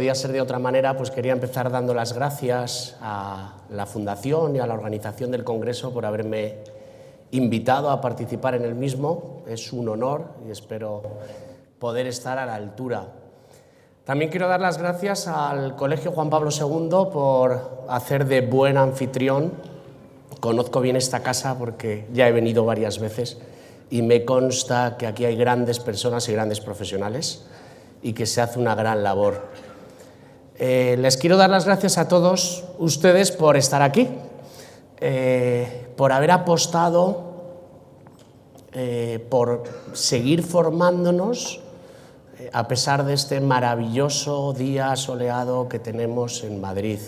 podía ser de otra manera, pues quería empezar dando las gracias a la Fundación y a la organización del Congreso por haberme invitado a participar en el mismo. Es un honor y espero poder estar a la altura. También quiero dar las gracias al Colegio Juan Pablo II por hacer de buen anfitrión. Conozco bien esta casa porque ya he venido varias veces y me consta que aquí hay grandes personas y grandes profesionales y que se hace una gran labor. Les quiero dar las gracias a todos ustedes por estar aquí, por haber apostado, por seguir formándonos a pesar de este maravilloso día soleado que tenemos en Madrid.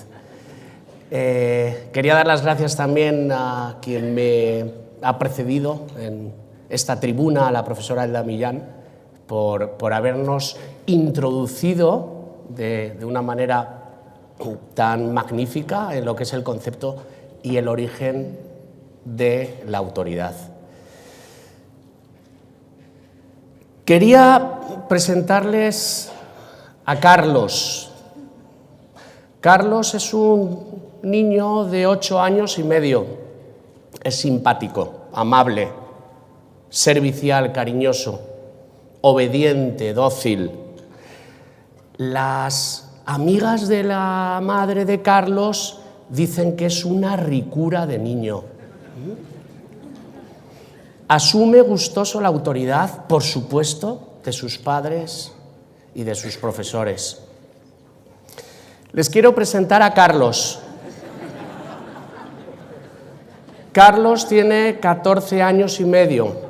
Quería dar las gracias también a quien me ha precedido en esta tribuna, a la profesora Elda Millán, por habernos introducido de una manera tan magnífica en lo que es el concepto y el origen de la autoridad. Quería presentarles a Carlos. Carlos es un niño de 8 años y medio. Es simpático, amable, servicial, cariñoso, obediente, dócil. Las amigas de la madre de Carlos dicen que es una ricura de niño. Asume gustoso la autoridad, por supuesto, de sus padres y de sus profesores. Les quiero presentar a Carlos. Carlos tiene 14 años y medio.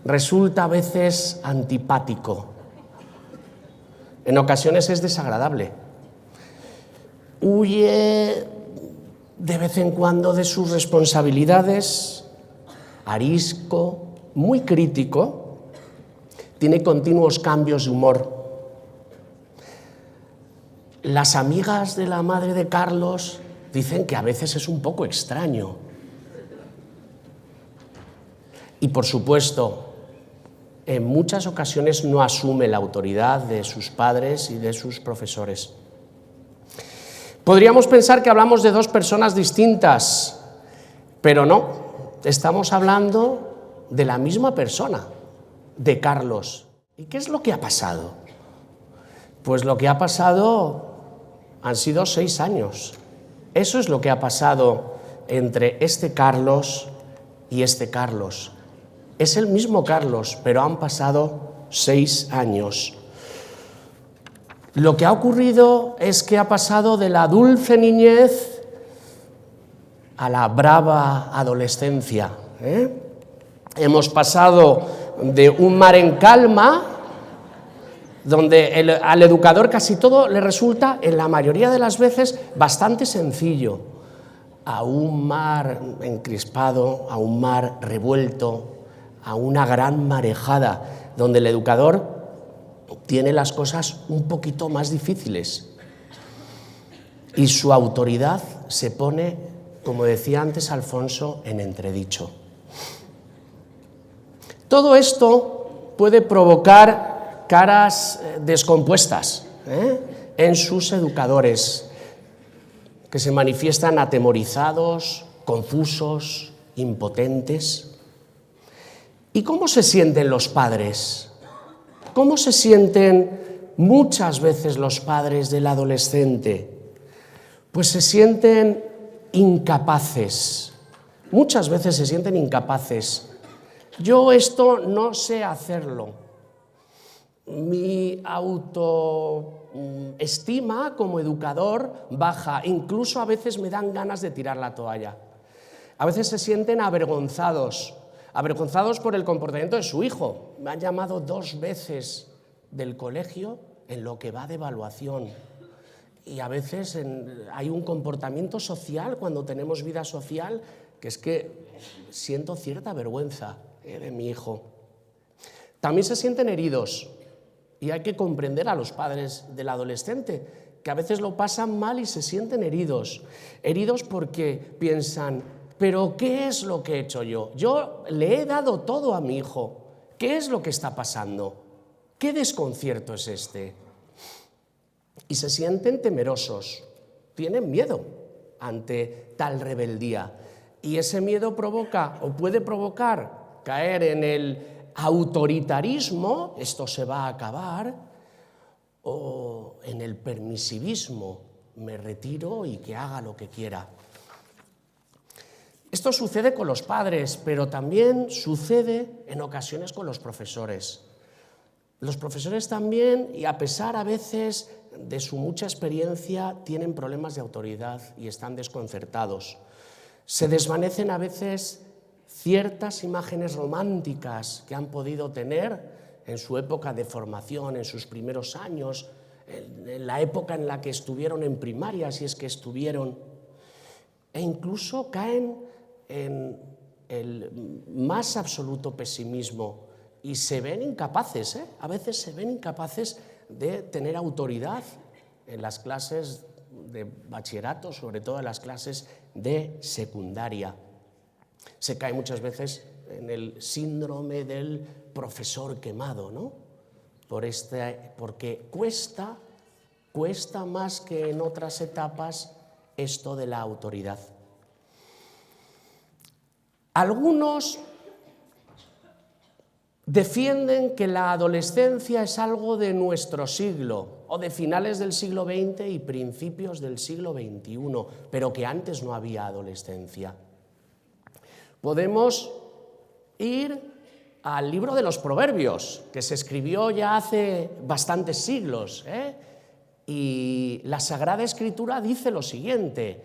Resulta a veces antipático. En ocasiones es desagradable. Huye de vez en cuando de sus responsabilidades, arisco, muy crítico, tiene continuos cambios de humor. Las amigas de la madre de Carlos dicen que a veces es un poco extraño. Y por supuesto, en muchas ocasiones no asume la autoridad de sus padres y de sus profesores. Podríamos pensar que hablamos de dos personas distintas, pero no. Estamos hablando de la misma persona, de Carlos. ¿Y qué es lo que ha pasado? Pues lo que ha pasado han sido 6 años. Eso es lo que ha pasado entre este Carlos y este Carlos. Es el mismo Carlos, pero han pasado 6 años. Lo que ha ocurrido es que ha pasado de la dulce niñez a la brava adolescencia. Hemos pasado de un mar en calma, donde al educador casi todo le resulta, en la mayoría de las veces, bastante sencillo, a un mar encrispado, a un mar revuelto, a una gran marejada, donde el educador tiene las cosas un poquito más difíciles y su autoridad se pone, como decía antes Alfonso, en entredicho. Todo esto puede provocar caras descompuestas en sus educadores, que se manifiestan atemorizados, confusos, impotentes. ¿Y cómo se sienten los padres? ¿Cómo se sienten muchas veces los padres del adolescente? Pues se sienten incapaces. Muchas veces se sienten incapaces. Yo esto no sé hacerlo. Mi autoestima como educador baja. Incluso a veces me dan ganas de tirar la toalla. A veces se sienten avergonzados por el comportamiento de su hijo. Me han llamado 2 veces del colegio en lo que va de evaluación. Y a veces hay un comportamiento social, cuando tenemos vida social, que es que siento cierta vergüenza de mi hijo. También se sienten heridos y hay que comprender a los padres del adolescente, que a veces lo pasan mal y se sienten heridos. Heridos porque piensan: ¿pero qué es lo que he hecho yo? Yo le he dado todo a mi hijo. ¿Qué es lo que está pasando? ¿Qué desconcierto es este? y se sienten temerosos, tienen miedo ante tal rebeldía. Y ese miedo provoca o puede provocar caer en el autoritarismo, esto se va a acabar, o en el permisivismo, me retiro y que haga lo que quiera. Esto sucede con los padres, pero también sucede en ocasiones con los profesores. Los profesores también, y a pesar a veces de su mucha experiencia, tienen problemas de autoridad y están desconcertados. Se desvanecen a veces ciertas imágenes románticas que han podido tener en su época de formación, en sus primeros años, en la época en la que estuvieron en primaria, si es que estuvieron, e incluso caen en el más absoluto pesimismo y se ven incapaces, a veces se ven incapaces de tener autoridad en las clases de bachillerato, sobre todo en las clases de secundaria. Se cae muchas veces en el síndrome del profesor quemado, ¿no? Porque cuesta más que en otras etapas esto de la autoridad. Algunos defienden que la adolescencia es algo de nuestro siglo, o de finales del siglo XX y principios del siglo XXI, pero que antes no había adolescencia. Podemos ir al libro de los Proverbios, que se escribió ya hace bastantes siglos, y la Sagrada Escritura dice lo siguiente: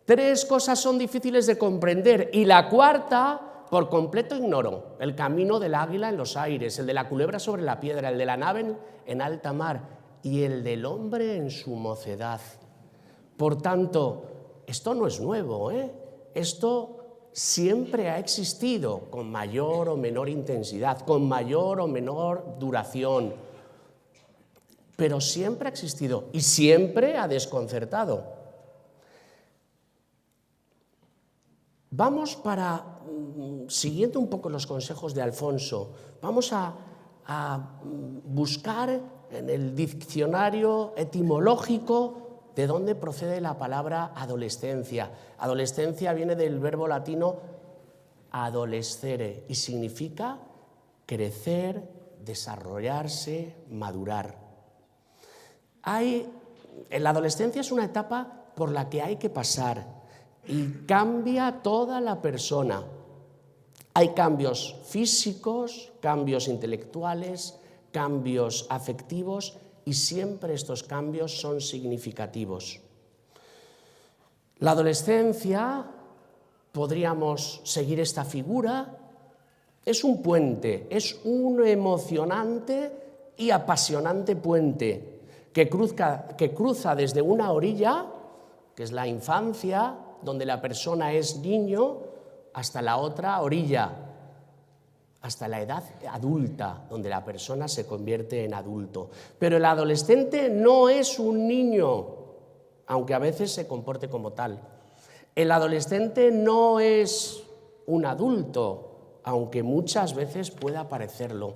3 cosas son difíciles de comprender y la cuarta por completo ignoro: el camino del águila en los aires, el de la culebra sobre la piedra, el de la nave en alta mar y el del hombre en su mocedad. Por tanto, esto no es nuevo, esto siempre ha existido, con mayor o menor intensidad, con mayor o menor duración, pero siempre ha existido y siempre ha desconcertado. Vamos siguiendo un poco los consejos de Alfonso, vamos a buscar en el diccionario etimológico de dónde procede la palabra adolescencia. Adolescencia viene del verbo latino adolescere y significa crecer, desarrollarse, madurar. La adolescencia es una etapa por la que hay que pasar y cambia toda la persona. Hay cambios físicos, cambios intelectuales, cambios afectivos y siempre estos cambios son significativos. La adolescencia, podríamos seguir esta figura, es un puente, es un emocionante y apasionante puente que cruza desde una orilla, que es la infancia, donde la persona es niño, hasta la otra orilla, hasta la edad adulta, donde la persona se convierte en adulto. Pero el adolescente no es un niño, aunque a veces se comporte como tal. El adolescente no es un adulto, aunque muchas veces pueda parecerlo.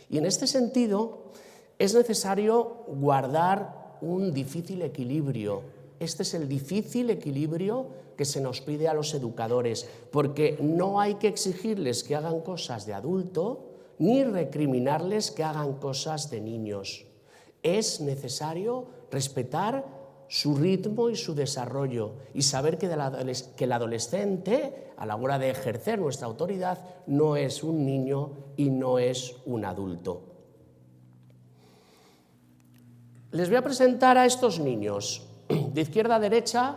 Y en este sentido es necesario guardar un difícil equilibrio. Este es el difícil equilibrio que se nos pide a los educadores, porque no hay que exigirles que hagan cosas de adulto, ni recriminarles que hagan cosas de niños. Es necesario respetar su ritmo y su desarrollo y saber que el adolescente, a la hora de ejercer nuestra autoridad, no es un niño y no es un adulto. Les voy a presentar a estos niños. De izquierda a derecha,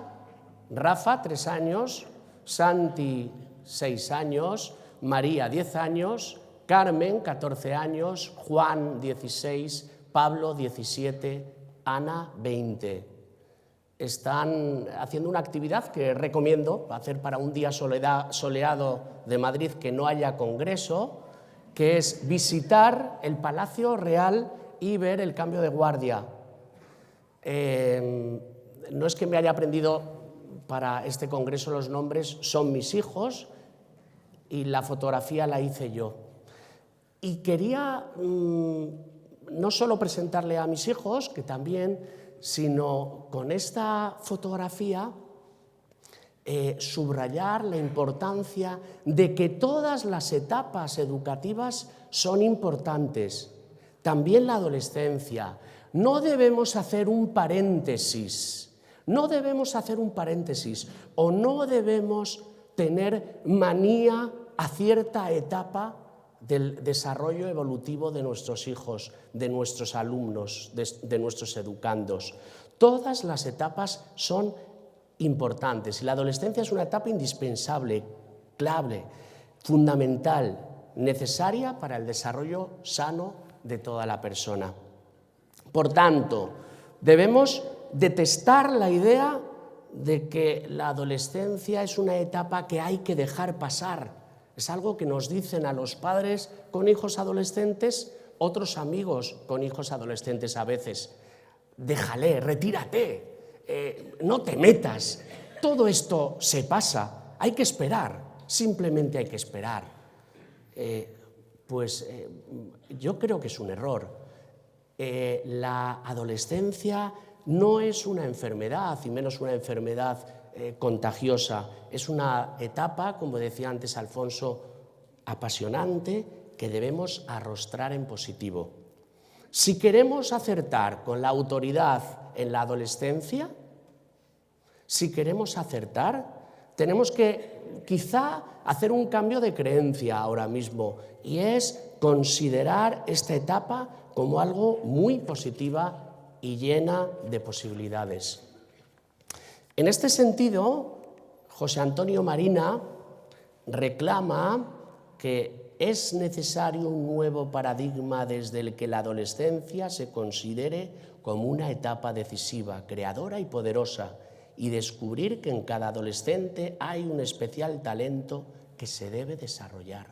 Rafa, 3 años, Santi, 6 años, María, 10 años, Carmen, 14 años, Juan, 16, Pablo, 17, Ana, 20. Están haciendo una actividad que recomiendo hacer para un día soleado de Madrid que no haya congreso, que es visitar el Palacio Real y ver el cambio de guardia. No es que me haya aprendido para este congreso los nombres, son mis hijos y la fotografía la hice yo. Y quería no solo presentarle a mis hijos, que también, sino con esta fotografía subrayar la importancia de que todas las etapas educativas son importantes, también la adolescencia. No debemos hacer un paréntesis, o no debemos tener manía a cierta etapa del desarrollo evolutivo de nuestros hijos, de nuestros alumnos, de nuestros educandos. Todas las etapas son importantes y la adolescencia es una etapa indispensable, clave, fundamental, necesaria para el desarrollo sano de toda la persona. Por tanto, debemos detestar la idea de que la adolescencia es una etapa que hay que dejar pasar. Es algo que nos dicen a los padres con hijos adolescentes, otros amigos con hijos adolescentes a veces. Déjale, retírate, no te metas. Todo esto se pasa, hay que esperar, simplemente hay que esperar. Yo creo que es un error. La adolescencia no es una enfermedad, y menos una enfermedad contagiosa. Es una etapa, como decía antes Alfonso, apasionante que debemos arrostrar en positivo. Si queremos acertar con la autoridad en la adolescencia, tenemos que quizá hacer un cambio de creencia ahora mismo, y es considerar esta etapa como algo muy positiva y llena de posibilidades. En este sentido, José Antonio Marina reclama que es necesario un nuevo paradigma desde el que la adolescencia se considere como una etapa decisiva, creadora y poderosa, y descubrir que en cada adolescente hay un especial talento que se debe desarrollar.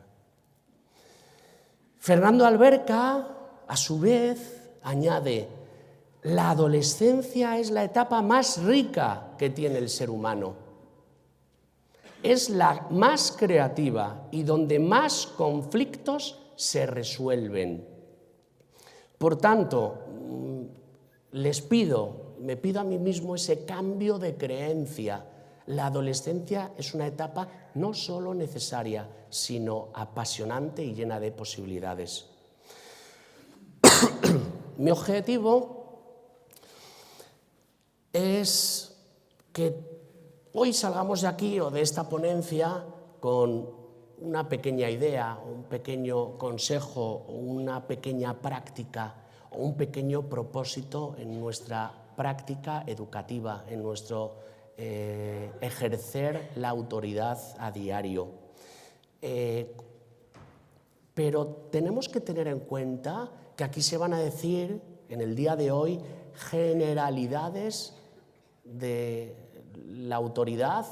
Fernando Alberca, a su vez, añade: la adolescencia es la etapa más rica que tiene el ser humano. Es la más creativa y donde más conflictos se resuelven. Por tanto, me pido a mí mismo ese cambio de creencia. La adolescencia es una etapa no solo necesaria, sino apasionante y llena de posibilidades. Mi objetivo es que hoy salgamos de aquí o de esta ponencia con una pequeña idea, un pequeño consejo, una pequeña práctica o un pequeño propósito en nuestra práctica educativa, en nuestro ejercer la autoridad a diario. Pero tenemos que tener en cuenta que aquí se van a decir, en el día de hoy, generalidades de la autoridad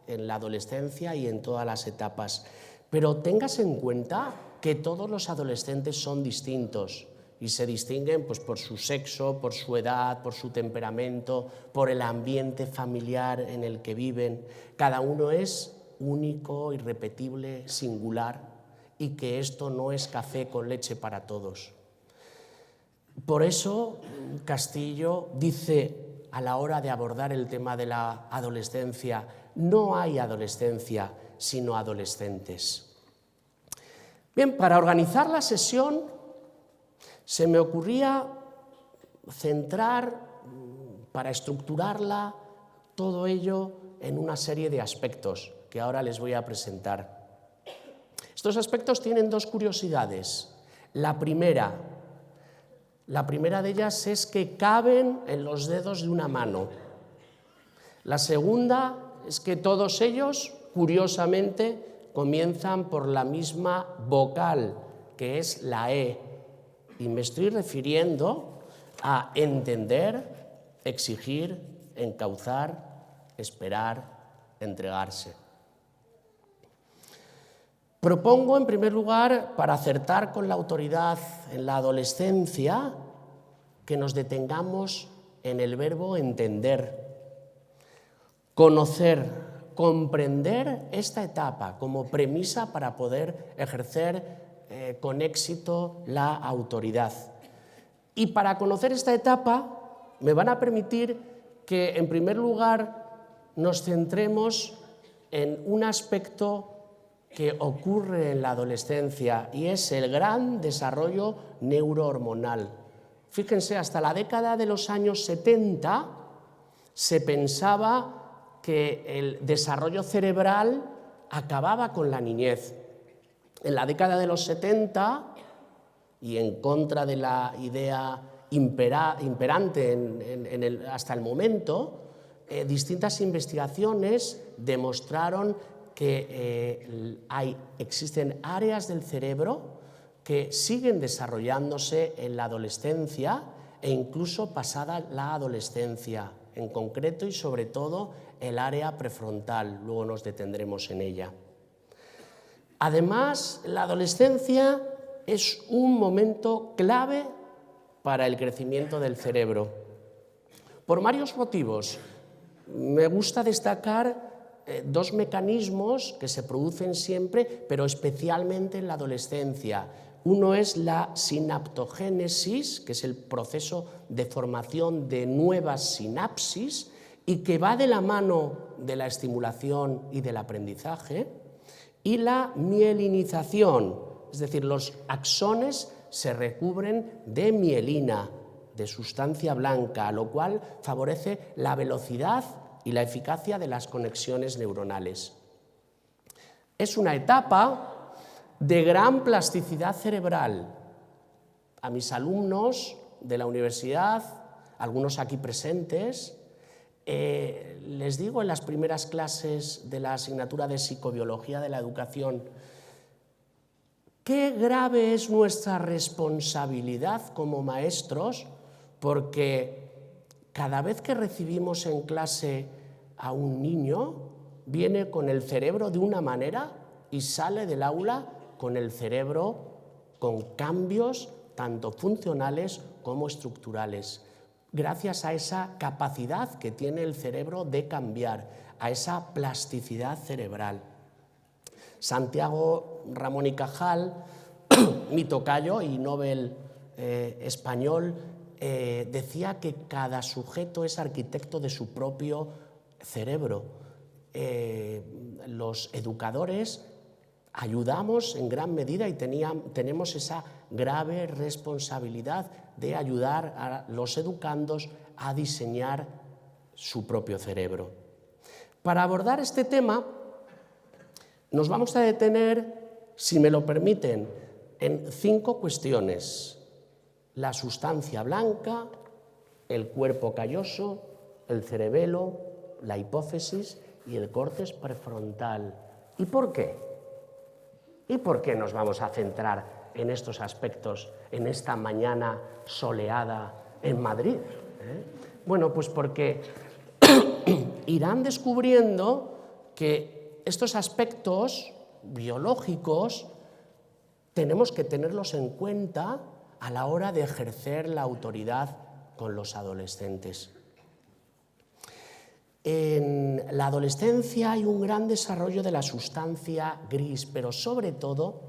en la adolescencia y en todas las etapas. Pero tengas en cuenta que todos los adolescentes son distintos y se distinguen pues, por su sexo, por su edad, por su temperamento, por el ambiente familiar en el que viven. Cada uno es único, irrepetible, singular, y que esto no es café con leche para todos. Por eso Castillo dice, a la hora de abordar el tema de la adolescencia, no hay adolescencia, sino adolescentes. Bien, para organizar la sesión se me ocurría centrar, para estructurarla, todo ello en una serie de aspectos que ahora les voy a presentar. Estos aspectos tienen dos curiosidades. La primera de ellas es que caben en los dedos de una mano. La segunda es que todos ellos, curiosamente, comienzan por la misma vocal, que es la E. Y me estoy refiriendo a entender, exigir, encauzar, esperar, entregarse. Propongo, en primer lugar, para acertar con la autoridad en la adolescencia, que nos detengamos en el verbo entender, conocer, comprender esta etapa como premisa para poder ejercer con éxito la autoridad. Y para conocer esta etapa me van a permitir que, en primer lugar, nos centremos en un aspecto que ocurre en la adolescencia y es el gran desarrollo neurohormonal. Fíjense, hasta la década de los años 70 se pensaba que el desarrollo cerebral acababa con la niñez. En la década de los 70, y en contra de la idea imperante hasta el momento, distintas investigaciones demostraron que existen áreas del cerebro que siguen desarrollándose en la adolescencia e incluso pasada la adolescencia, en concreto y sobre todo el área prefrontal, luego nos detendremos en ella. Además, la adolescencia es un momento clave para el crecimiento del cerebro, por varios motivos. Me gusta destacar dos mecanismos que se producen siempre, pero especialmente en la adolescencia. Uno es la sinaptogénesis, que es el proceso de formación de nuevas sinapsis y que va de la mano de la estimulación y del aprendizaje, y la mielinización, es decir, los axones se recubren de mielina, de sustancia blanca, lo cual favorece la velocidad y la eficacia de las conexiones neuronales. Es una etapa de gran plasticidad cerebral. A mis alumnos de la universidad, algunos aquí presentes, les digo en las primeras clases de la asignatura de Psicobiología de la Educación, qué grave es nuestra responsabilidad como maestros, porque cada vez que recibimos en clase a un niño, viene con el cerebro de una manera y sale del aula con el cerebro con cambios tanto funcionales como estructurales, gracias a esa capacidad que tiene el cerebro de cambiar, a esa plasticidad cerebral. Santiago Ramón y Cajal, mi tocayo y Nobel español, decía que cada sujeto es arquitecto de su propio cerebro. Los educadores ayudamos en gran medida y tenemos esa grave responsabilidad de ayudar a los educandos a diseñar su propio cerebro. Para abordar este tema, nos vamos a detener, si me lo permiten, en 5 cuestiones: la sustancia blanca, el cuerpo calloso, el cerebelo, la hipófisis y el córtex prefrontal. ¿Y por qué? ¿Y por qué nos vamos a centrar en estos aspectos en esta mañana soleada en Madrid? Bueno, pues porque irán descubriendo que estos aspectos biológicos tenemos que tenerlos en cuenta a la hora de ejercer la autoridad con los adolescentes. En la adolescencia hay un gran desarrollo de la sustancia gris, pero sobre todo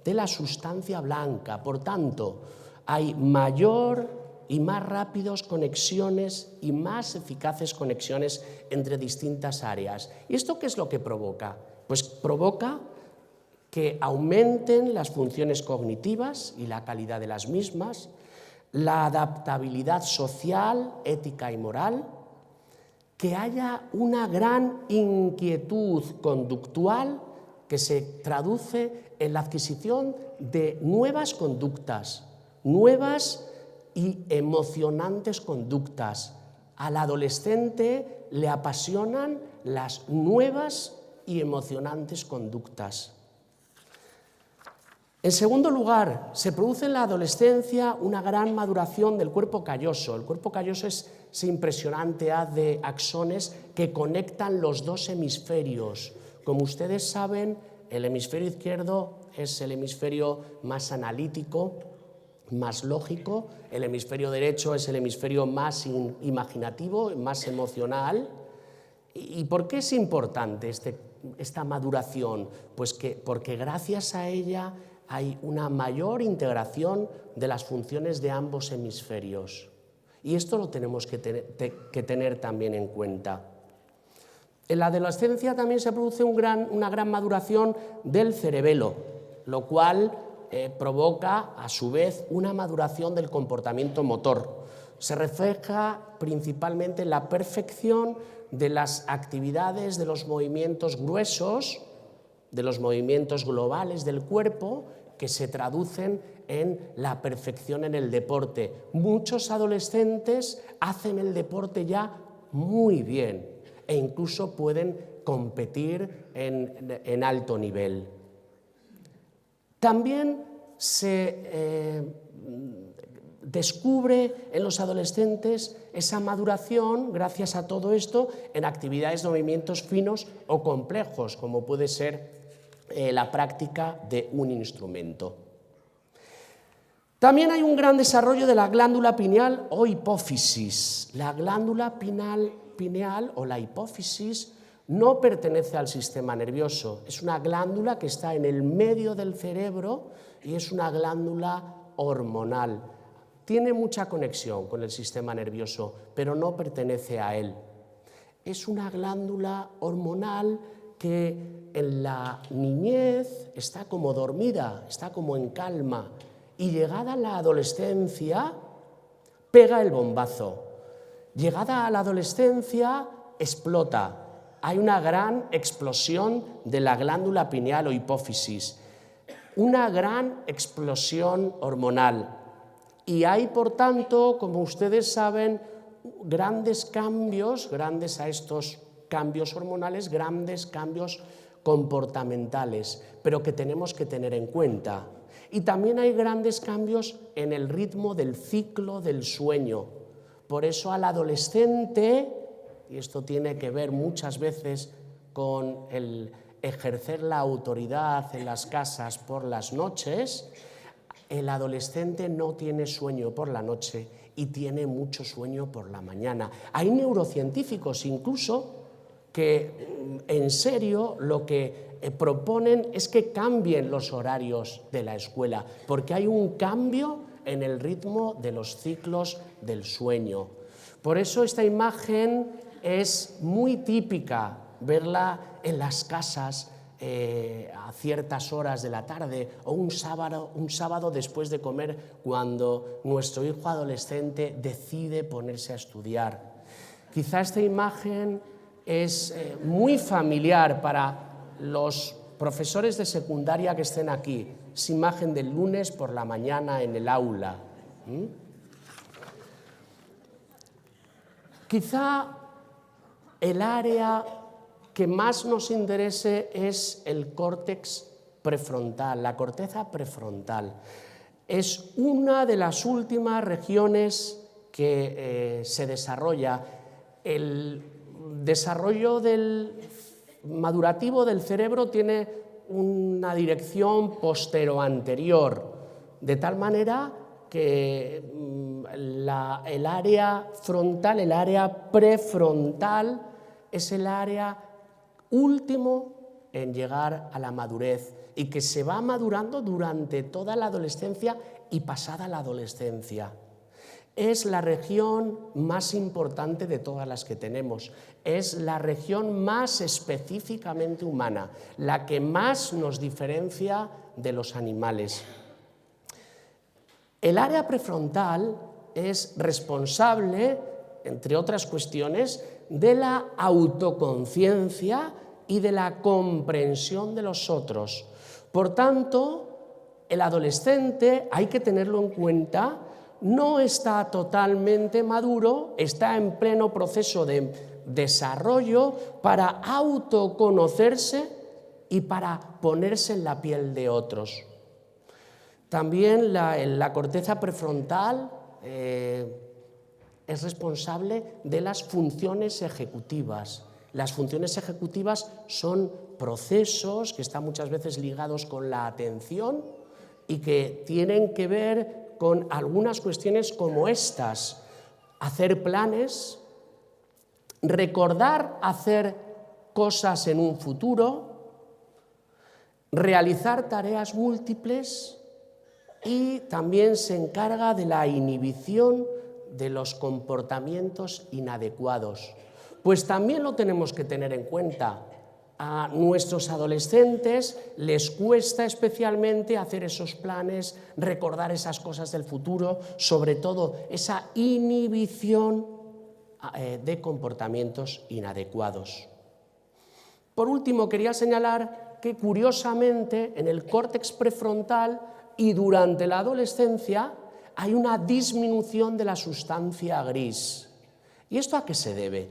de la sustancia blanca. Por tanto, hay mayor y más rápidas conexiones y más eficaces conexiones entre distintas áreas. ¿Y esto qué es lo que provoca? Pues provoca que aumenten las funciones cognitivas y la calidad de las mismas, la adaptabilidad social, ética y moral, que haya una gran inquietud conductual que se traduce en la adquisición de nuevas conductas, nuevas y emocionantes conductas. Al adolescente le apasionan las nuevas y emocionantes conductas. En segundo lugar, se produce en la adolescencia una gran maduración del cuerpo calloso. El cuerpo calloso es ese impresionante haz de axones que conectan los dos hemisferios. Como ustedes saben, el hemisferio izquierdo es el hemisferio más analítico, más lógico, el hemisferio derecho es el hemisferio más imaginativo, más emocional. ¿Y por qué es importante esta maduración? Pues porque gracias a ella hay una mayor integración de las funciones de ambos hemisferios. Y esto lo tenemos que tener también en cuenta. En la adolescencia también se produce una gran maduración del cerebelo, lo cual provoca, a su vez, una maduración del comportamiento motor. Se refleja principalmente en la perfección de las actividades, de los movimientos gruesos, de los movimientos globales del cuerpo, que se traducen en la perfección en el deporte. Muchos adolescentes hacen el deporte ya muy bien e incluso pueden competir en alto nivel. También se descubre en los adolescentes esa maduración, gracias a todo esto, en actividades de movimientos finos o complejos, como puede ser la práctica de un instrumento. También hay un gran desarrollo de la glándula pineal o hipófisis. La glándula pineal o la hipófisis no pertenece al sistema nervioso. Es una glándula que está en el medio del cerebro y es una glándula hormonal. Tiene mucha conexión con el sistema nervioso, pero no pertenece a él. Es una glándula hormonal que en la niñez está como dormida, está como en calma, y llegada a la adolescencia pega el bombazo. Llegada a la adolescencia explota. Hay una gran explosión de la glándula pineal o hipófisis, una gran explosión hormonal. Y hay, por tanto, como ustedes saben, grandes cambios, grandes a estos cambios hormonales, grandes cambios comportamentales, pero que tenemos que tener en cuenta. Y también hay grandes cambios en el ritmo del ciclo del sueño. Por eso al adolescente, y esto tiene que ver muchas veces con el ejercer la autoridad en las casas por las noches, el adolescente no tiene sueño por la noche y tiene mucho sueño por la mañana. Hay neurocientíficos incluso que en serio lo que proponen es que cambien los horarios de la escuela, porque hay un cambio en el ritmo de los ciclos del sueño. Por eso esta imagen es muy típica, verla en las casas a ciertas horas de la tarde o un sábado después de comer, cuando nuestro hijo adolescente decide ponerse a estudiar. Quizá esta imagen es muy familiar para los profesores de secundaria que estén aquí. Es imagen del lunes por la mañana en el aula. Quizá el área que más nos interese es el córtex prefrontal, la corteza prefrontal. Es una de las últimas regiones que se desarrolla. El desarrollo madurativo del cerebro tiene una dirección postero-anterior, de tal manera que el área frontal, el área prefrontal, es el área último en llegar a la madurez y que se va madurando durante toda la adolescencia y pasada la adolescencia. Es la región más importante de todas las que tenemos. Es la región más específicamente humana, la que más nos diferencia de los animales. El área prefrontal es responsable, entre otras cuestiones, de la autoconciencia y de la comprensión de los otros. Por tanto, el adolescente, hay que tenerlo en cuenta, no está totalmente maduro, está en pleno proceso de desarrollo para autoconocerse y para ponerse en la piel de otros. También la corteza prefrontal es responsable de las funciones ejecutivas. Las funciones ejecutivas son procesos que están muchas veces ligados con la atención y que tienen que ver con algunas cuestiones como estas: hacer planes, recordar hacer cosas en un futuro, realizar tareas múltiples y también se encarga de la inhibición de los comportamientos inadecuados. Pues también lo tenemos que tener en cuenta. A nuestros adolescentes les cuesta especialmente hacer esos planes, recordar esas cosas del futuro, sobre todo esa inhibición de comportamientos inadecuados. Por último, quería señalar que curiosamente en el córtex prefrontal y durante la adolescencia hay una disminución de la sustancia gris. ¿Y esto a qué se debe?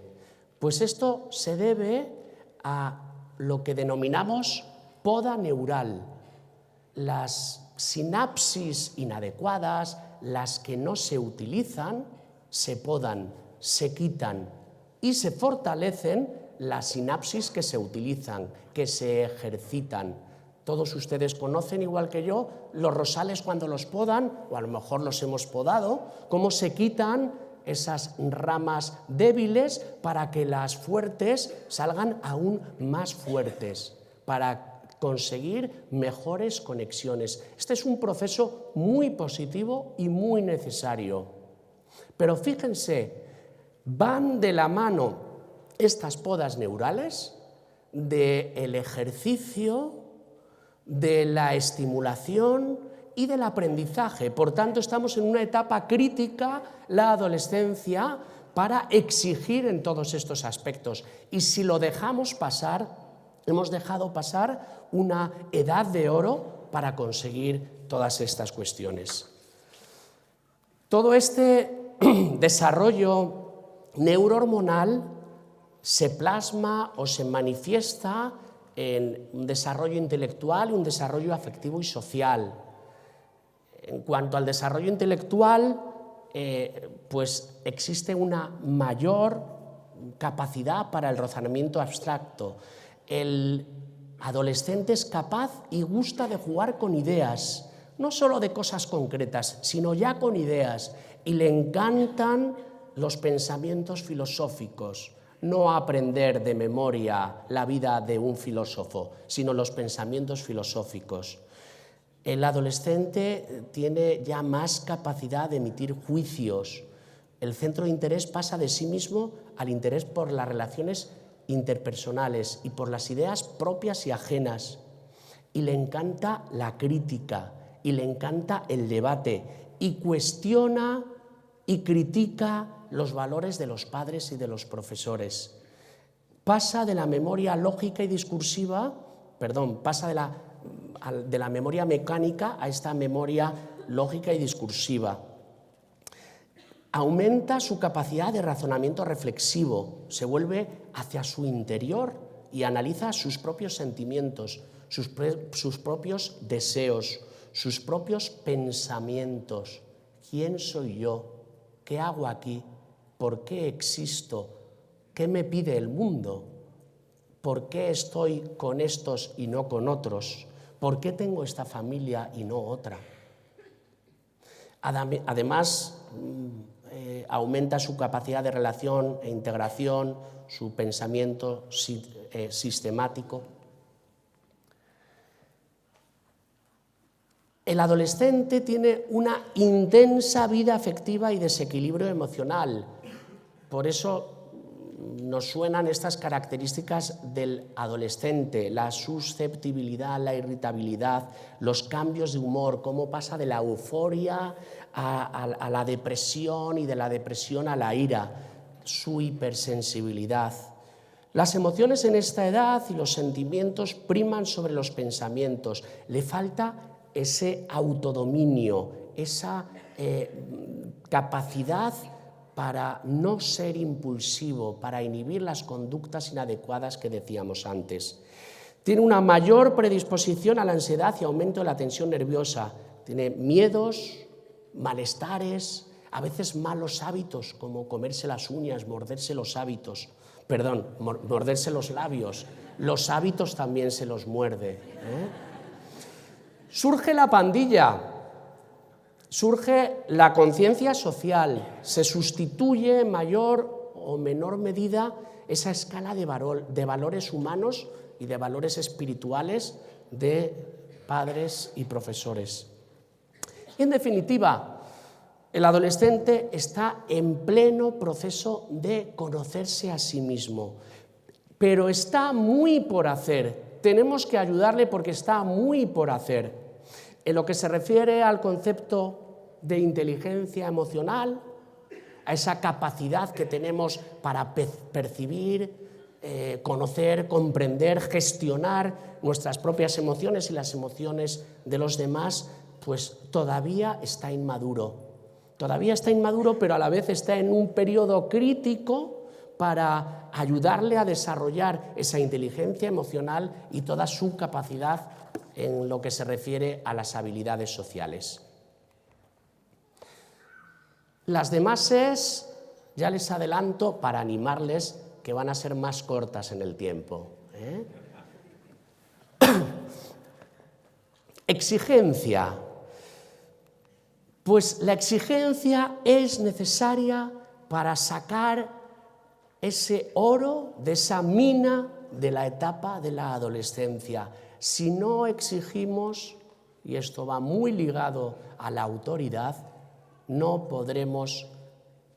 Pues esto se debe a lo que denominamos poda neural. Las sinapsis inadecuadas, las que no se utilizan, se podan, se quitan y se fortalecen las sinapsis que se utilizan, que se ejercitan. Todos ustedes conocen, igual que yo, los rosales cuando los podan, o a lo mejor los hemos podado, cómo se quitan esas ramas débiles para que las fuertes salgan aún más fuertes, para conseguir mejores conexiones. Este es un proceso muy positivo y muy necesario. Pero fíjense, van de la mano estas podas neurales del ejercicio, de la estimulación y del aprendizaje. Por tanto, estamos en una etapa crítica, la adolescencia, para exigir en todos estos aspectos. Y si lo dejamos pasar, hemos dejado pasar una edad de oro para conseguir todas estas cuestiones. Todo este desarrollo neurohormonal se plasma o se manifiesta en un desarrollo intelectual y un desarrollo afectivo y social. En cuanto al desarrollo intelectual, pues existe una mayor capacidad para el razonamiento abstracto. El adolescente es capaz y gusta de jugar con ideas, no solo de cosas concretas, sino ya con ideas, y le encantan los pensamientos filosóficos. No aprender de memoria la vida de un filósofo, sino los pensamientos filosóficos. El adolescente tiene ya más capacidad de emitir juicios. El centro de interés pasa de sí mismo al interés por las relaciones interpersonales y por las ideas propias y ajenas. Y le encanta la crítica, y le encanta el debate, y cuestiona y critica los valores de los padres y de los profesores. Pasa de la memoria lógica y discursiva, pasa de la memoria mecánica a esta memoria lógica y discursiva. Aumenta su capacidad de razonamiento reflexivo, se vuelve hacia su interior y analiza sus propios sentimientos, sus propios deseos, sus propios pensamientos. ¿Quién soy yo? ¿Qué hago aquí? ¿Por qué existo? ¿Qué me pide el mundo? ¿Por qué estoy con estos y no con otros? ¿Por qué tengo esta familia y no otra? Además, aumenta su capacidad de relación e integración, su pensamiento sistemático. El adolescente tiene una intensa vida afectiva y desequilibrio emocional. Por eso nos suenan estas características del adolescente, la susceptibilidad, la irritabilidad, los cambios de humor, cómo pasa de la euforia a la depresión y de la depresión a la ira, su hipersensibilidad. Las emociones en esta edad y los sentimientos priman sobre los pensamientos. Le falta ese autodominio, esa capacidad para no ser impulsivo, para inhibir las conductas inadecuadas que decíamos antes. Tiene una mayor predisposición a la ansiedad y aumento de la tensión nerviosa. Tiene miedos, malestares, a veces malos hábitos, como comerse las uñas, morderse los labios. Los hábitos también se los muerde. Surge la pandilla. Surge la conciencia social, se sustituye en mayor o menor medida esa escala de valores humanos y de valores espirituales de padres y profesores. En definitiva, el adolescente está en pleno proceso de conocerse a sí mismo, pero está muy por hacer. Tenemos que ayudarle porque está muy por hacer. En lo que se refiere al concepto de inteligencia emocional, a esa capacidad que tenemos para percibir, conocer, comprender, gestionar nuestras propias emociones y las emociones de los demás, pues todavía está inmaduro. Todavía está inmaduro, pero a la vez está en un periodo crítico para ayudarle a desarrollar esa inteligencia emocional y toda su capacidad en lo que se refiere a las habilidades sociales. Las demás ya les adelanto para animarles que van a ser más cortas en el tiempo. Exigencia. Pues la exigencia es necesaria para sacar ese oro de esa mina de la etapa de la adolescencia. Si no exigimos, y esto va muy ligado a la autoridad, no podremos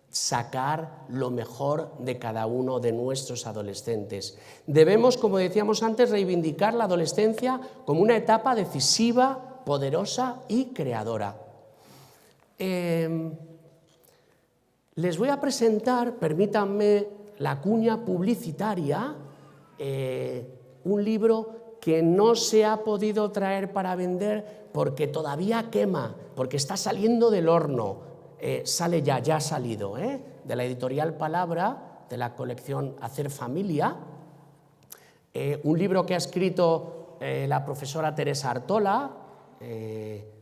sacar lo mejor de cada uno de nuestros adolescentes. Debemos, como decíamos antes, reivindicar la adolescencia como una etapa decisiva, poderosa y creadora. Les voy a presentar, permítanme la cuña publicitaria, un libro que no se ha podido traer para vender porque todavía quema, porque está saliendo del horno. Sale ya ha salido, de la editorial Palabra, de la colección Hacer Familia, un libro que ha escrito la profesora Teresa Artola,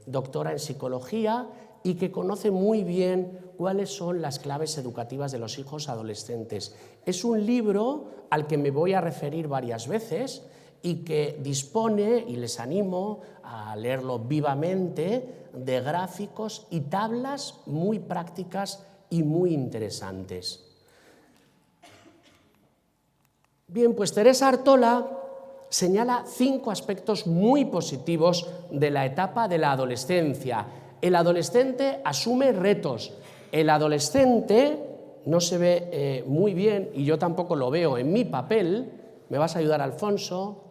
doctora en psicología, y que conoce muy bien cuáles son las claves educativas de los hijos adolescentes. Es un libro al que me voy a referir varias veces y que dispone, y les animo a leerlo vivamente, de gráficos y tablas muy prácticas y muy interesantes. Bien, pues Teresa Artola señala 5 aspectos muy positivos de la etapa de la adolescencia. El adolescente asume retos. El adolescente no se ve muy bien, y yo tampoco lo veo en mi papel. ¿Me vas a ayudar, Alfonso?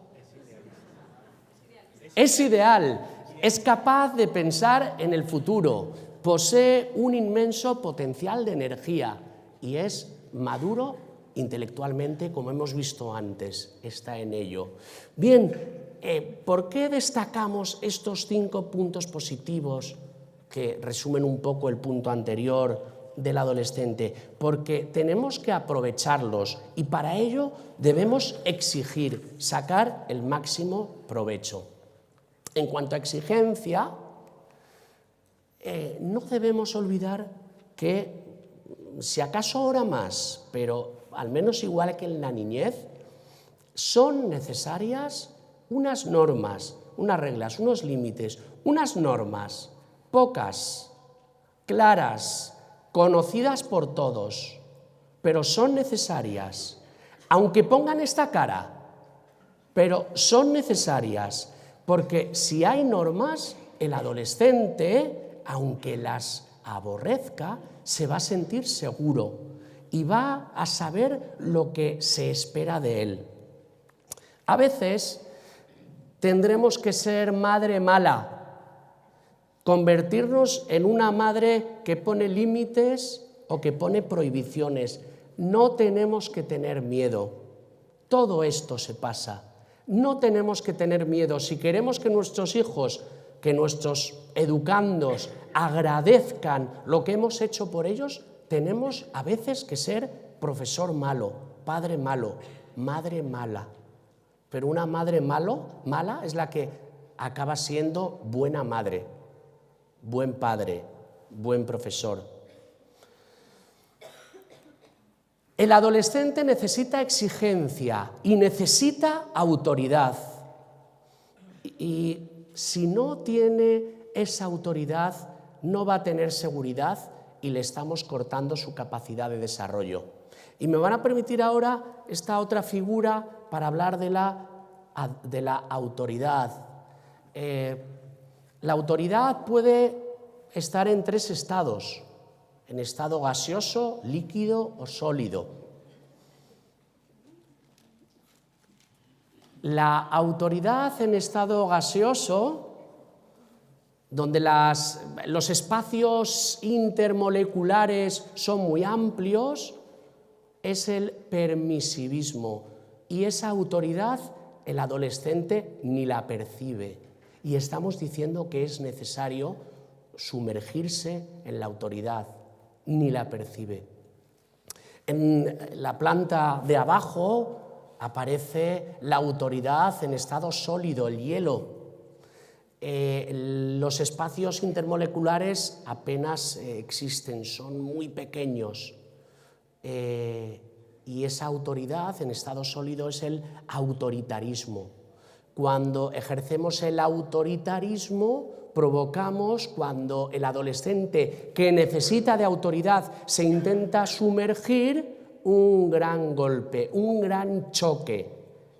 Es ideal, es capaz de pensar en el futuro, posee un inmenso potencial de energía y es maduro intelectualmente, como hemos visto antes, está en ello. Bien, ¿por qué destacamos estos 5 puntos positivos que resumen un poco el punto anterior del adolescente? Porque tenemos que aprovecharlos y para ello debemos exigir, sacar el máximo provecho. En cuanto a exigencia, no debemos olvidar que, si acaso ahora más, pero al menos igual que en la niñez, son necesarias unas normas, unas reglas, unos límites, unas normas pocas, claras, conocidas por todos, pero son necesarias, aunque pongan esta cara, pero son necesarias. Porque si hay normas, el adolescente, aunque las aborrezca, se va a sentir seguro y va a saber lo que se espera de él. A veces tendremos que ser madre mala, convertirnos en una madre que pone límites o que pone prohibiciones. No tenemos que tener miedo. Todo esto se pasa. No tenemos que tener miedo. Si queremos que nuestros hijos, que nuestros educandos agradezcan lo que hemos hecho por ellos, tenemos a veces que ser profesor malo, padre malo, madre mala. Pero una madre mala es la que acaba siendo buena madre, buen padre, buen profesor. El adolescente necesita exigencia y necesita autoridad. Y si no tiene esa autoridad, no va a tener seguridad y le estamos cortando su capacidad de desarrollo. Y me van a permitir ahora esta otra figura para hablar de la autoridad. La autoridad puede estar en 3 estados, en estado gaseoso, líquido o sólido. La autoridad en estado gaseoso, donde los espacios intermoleculares son muy amplios, es el permisivismo, y esa autoridad el adolescente ni la percibe. Y estamos diciendo que es necesario sumergirse en la autoridad, ni la percibe. En la planta de abajo aparece la autoridad en estado sólido, el hielo. Los espacios intermoleculares apenas existen, son muy pequeños. Y esa autoridad en estado sólido es el autoritarismo. Cuando ejercemos el autoritarismo, provocamos, cuando el adolescente que necesita de autoridad se intenta sumergir, un gran golpe, un gran choque.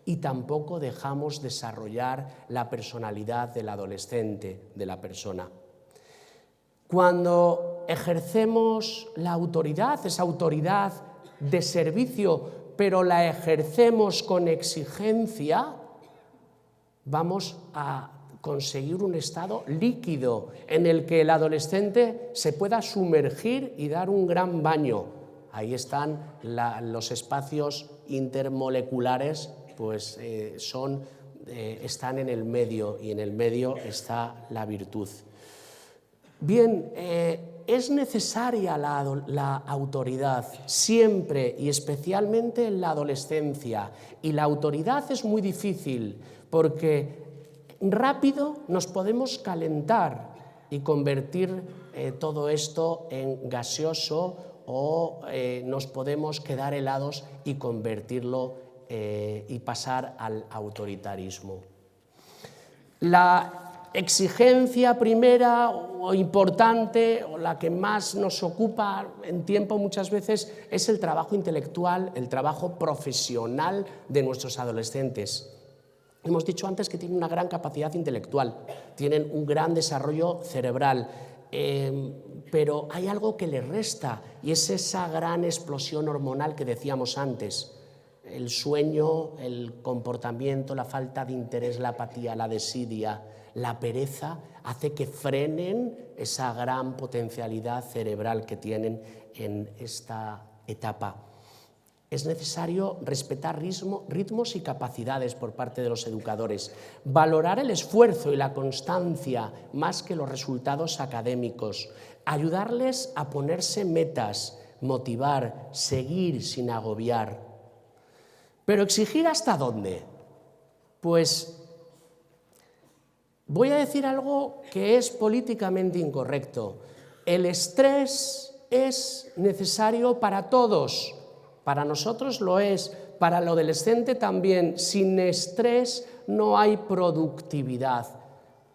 Y tampoco dejamos desarrollar la personalidad del adolescente, de la persona. Cuando ejercemos la autoridad, esa autoridad de servicio, pero la ejercemos con exigencia, vamos a conseguir un estado líquido en el que el adolescente se pueda sumergir y dar un gran baño. Ahí están los espacios intermoleculares, pues están en el medio, y en el medio está la virtud. Bien, es necesaria la autoridad siempre y especialmente en la adolescencia, y la autoridad es muy difícil porque rápido nos podemos calentar y convertir todo esto en gaseoso, o nos podemos quedar helados y convertirlo y pasar al autoritarismo. La exigencia primera o importante, o la que más nos ocupa en tiempo muchas veces, es el trabajo intelectual, el trabajo profesional de nuestros adolescentes. Hemos dicho antes que tienen una gran capacidad intelectual, tienen un gran desarrollo cerebral, pero hay algo que les resta, y es esa gran explosión hormonal que decíamos antes. El sueño, el comportamiento, la falta de interés, la apatía, la desidia, la pereza, hace que frenen esa gran potencialidad cerebral que tienen en esta etapa. Es necesario respetar ritmos y capacidades por parte de los educadores, valorar el esfuerzo y la constancia más que los resultados académicos, ayudarles a ponerse metas, motivar, seguir sin agobiar. ¿Pero exigir hasta dónde? Pues voy a decir algo que es políticamente incorrecto. El estrés es necesario para todos. Para nosotros lo es, para el adolescente también. Sin estrés no hay productividad.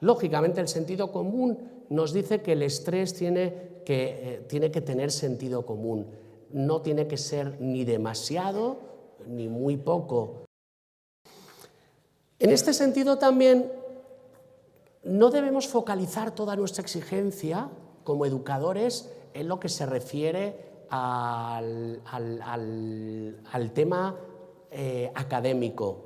Lógicamente el sentido común nos dice que el estrés tiene que tener sentido común. No tiene que ser ni demasiado ni muy poco. En este sentido también no debemos focalizar toda nuestra exigencia como educadores en lo que se refiere al tema académico.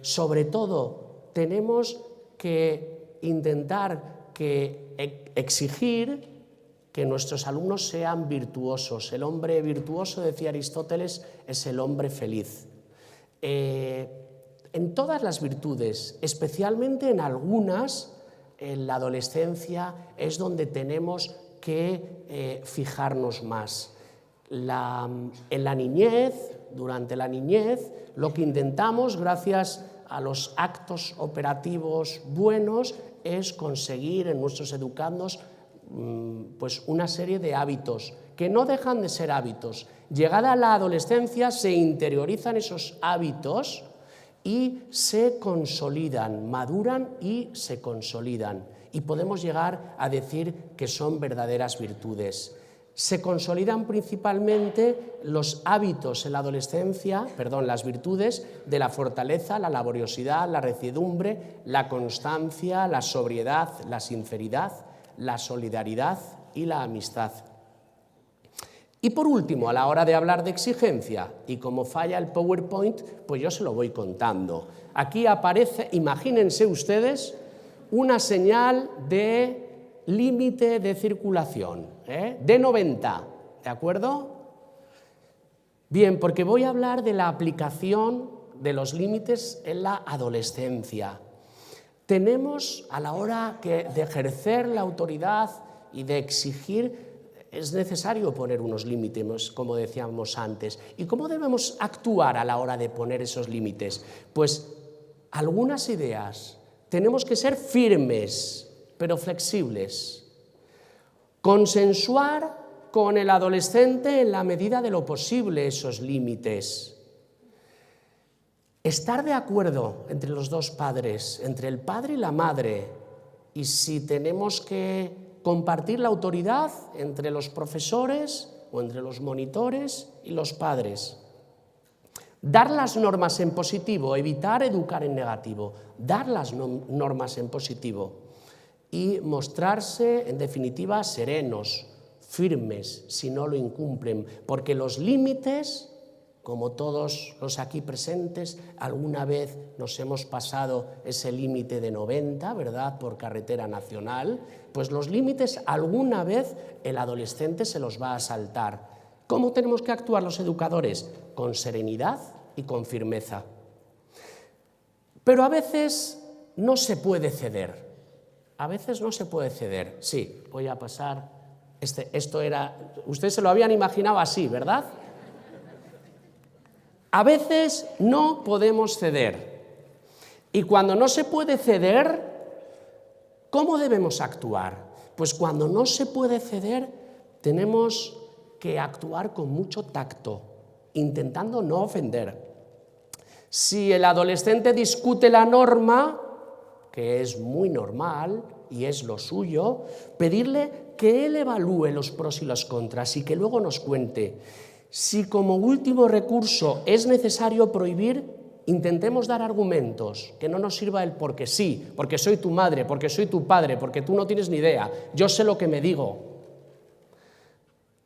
Sobre todo, tenemos que intentar exigir que nuestros alumnos sean virtuosos. El hombre virtuoso, decía Aristóteles, es el hombre feliz. En todas las virtudes, especialmente en algunas, en la adolescencia es donde tenemos que fijarnos más. En la niñez, durante la niñez, lo que intentamos, gracias a los actos operativos buenos, es conseguir en nuestros educandos pues una serie de hábitos que no dejan de ser hábitos. Llegada a la adolescencia se interiorizan esos hábitos y se consolidan, maduran y se consolidan. Y podemos llegar a decir que son verdaderas virtudes. Se consolidan principalmente los hábitos en la adolescencia, las virtudes de la fortaleza, la laboriosidad, la reciedumbre, la constancia, la sobriedad, la sinceridad, la solidaridad y la amistad. Y por último, a la hora de hablar de exigencia, y como falla el PowerPoint, pues yo se lo voy contando. Aquí aparece, imagínense ustedes, una señal de límite de circulación, de 90, ¿de acuerdo? Bien, porque voy a hablar de la aplicación de los límites en la adolescencia. Tenemos, a la hora de ejercer la autoridad y de exigir, es necesario poner unos límites, como decíamos antes. ¿Y cómo debemos actuar a la hora de poner esos límites? Pues algunas ideas. Tenemos que ser firmes, pero flexibles. Consensuar con el adolescente en la medida de lo posible esos límites. Estar de acuerdo entre los dos padres, entre el padre y la madre. Y si tenemos que compartir la autoridad entre los profesores o entre los monitores y los padres. Dar las normas en positivo, evitar educar en negativo. Dar las normas en positivo. Y mostrarse, en definitiva, serenos, firmes, si no lo incumplen, porque los límites, como todos los aquí presentes, alguna vez nos hemos pasado ese límite de 90, ¿verdad?, por carretera nacional, pues los límites alguna vez el adolescente se los va a saltar. ¿Cómo tenemos que actuar los educadores? Con serenidad y con firmeza. Pero a veces no se puede ceder. A veces no se puede ceder. Sí, voy a pasar. Esto era. Ustedes se lo habían imaginado así, ¿verdad? A veces no podemos ceder. Y cuando no se puede ceder, ¿cómo debemos actuar? Pues cuando no se puede ceder, tenemos que actuar con mucho tacto, intentando no ofender. Si el adolescente discute la norma, que es muy normal y es lo suyo, pedirle que él evalúe los pros y los contras y que luego nos cuente. Si como último recurso es necesario prohibir, intentemos dar argumentos, que no nos sirva el porque sí, porque soy tu madre, porque soy tu padre, porque tú no tienes ni idea, yo sé lo que me digo.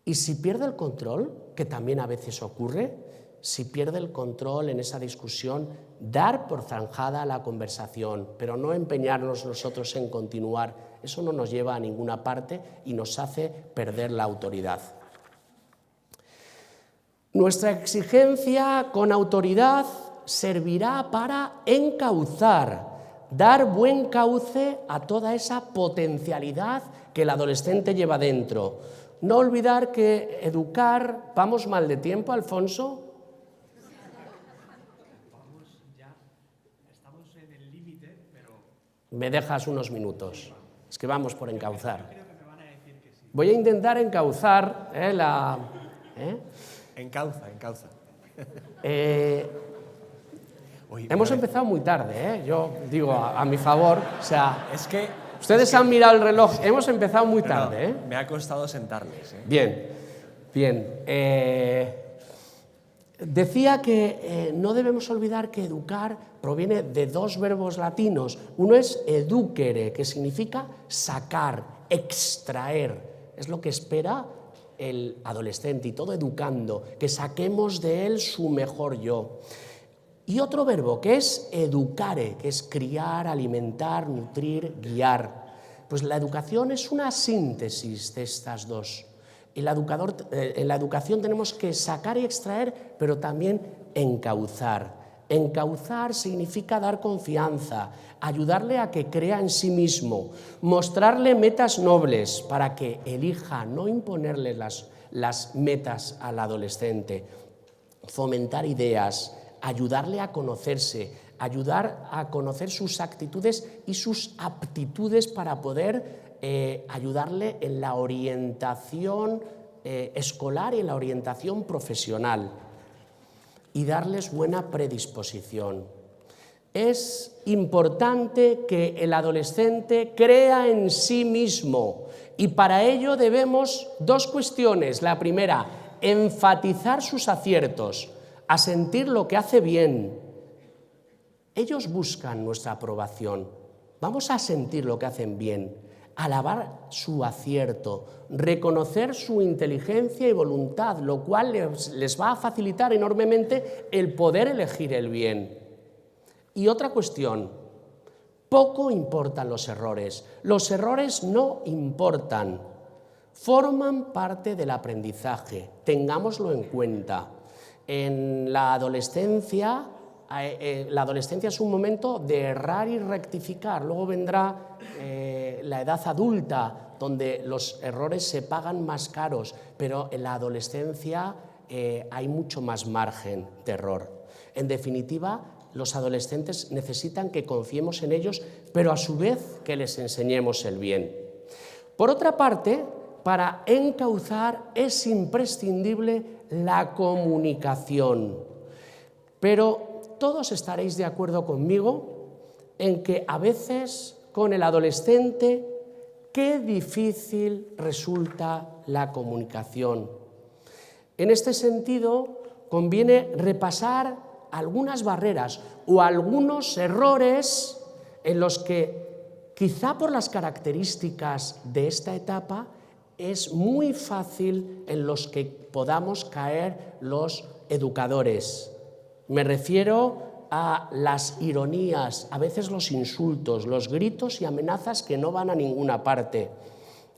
Y si pierde el control, que también a veces ocurre, si pierde el control en esa discusión, dar por zanjada la conversación, pero no empeñarnos nosotros en continuar. Eso no nos lleva a ninguna parte y nos hace perder la autoridad. Nuestra exigencia con autoridad servirá para encauzar, dar buen cauce a toda esa potencialidad que el adolescente lleva dentro. No olvidar que educar... ¿Vamos mal de tiempo, Alfonso? Estamos en el límite, pero... Me dejas unos minutos. Es que vamos por encauzar. Voy a intentar encauzar Encauza. Hemos empezado muy tarde, yo digo a mi favor, o sea, es que ustedes han mirado el reloj, hemos empezado muy tarde. No, me ha costado sentarles. Bien. Decía que no debemos olvidar que educar proviene de dos verbos latinos. Uno es educere, que significa sacar, extraer. Es lo que espera el adolescente y todo educando, que saquemos de él su mejor yo. Y otro verbo que es educare, que es criar, alimentar, nutrir, guiar. Pues la educación es una síntesis de estas dos. En la educación tenemos que sacar y extraer, pero también encauzar. Encauzar significa dar confianza, ayudarle a que crea en sí mismo, mostrarle metas nobles para que elija, no imponerle las metas al adolescente, fomentar ideas, ayudarle a conocerse, ayudar a conocer sus actitudes y sus aptitudes para poder ayudarle en la orientación escolar y en la orientación profesional y darles buena predisposición. Es importante que el adolescente crea en sí mismo y para ello debemos dos cuestiones. La primera, enfatizar sus aciertos, a sentir lo que hace bien. Ellos buscan nuestra aprobación. Vamos a sentir lo que hacen bien, alabar su acierto, reconocer su inteligencia y voluntad, lo cual les va a facilitar enormemente el poder elegir el bien. Y otra cuestión, poco importan los errores. Los errores no importan, forman parte del aprendizaje, tengámoslo en cuenta. En la adolescencia es un momento de errar y rectificar, luego vendrá la edad adulta, donde los errores se pagan más caros, pero en la adolescencia hay mucho más margen de error. En definitiva, los adolescentes necesitan que confiemos en ellos, pero a su vez que les enseñemos el bien. Por otra parte, para encauzar es imprescindible la comunicación. Pero todos estaréis de acuerdo conmigo en que a veces con el adolescente qué difícil resulta la comunicación. En este sentido, conviene repasar algunas barreras o algunos errores en los que, quizá por las características de esta etapa, es muy fácil en los que podamos caer los educadores. Me refiero a las ironías, a veces los insultos, los gritos y amenazas que no van a ninguna parte,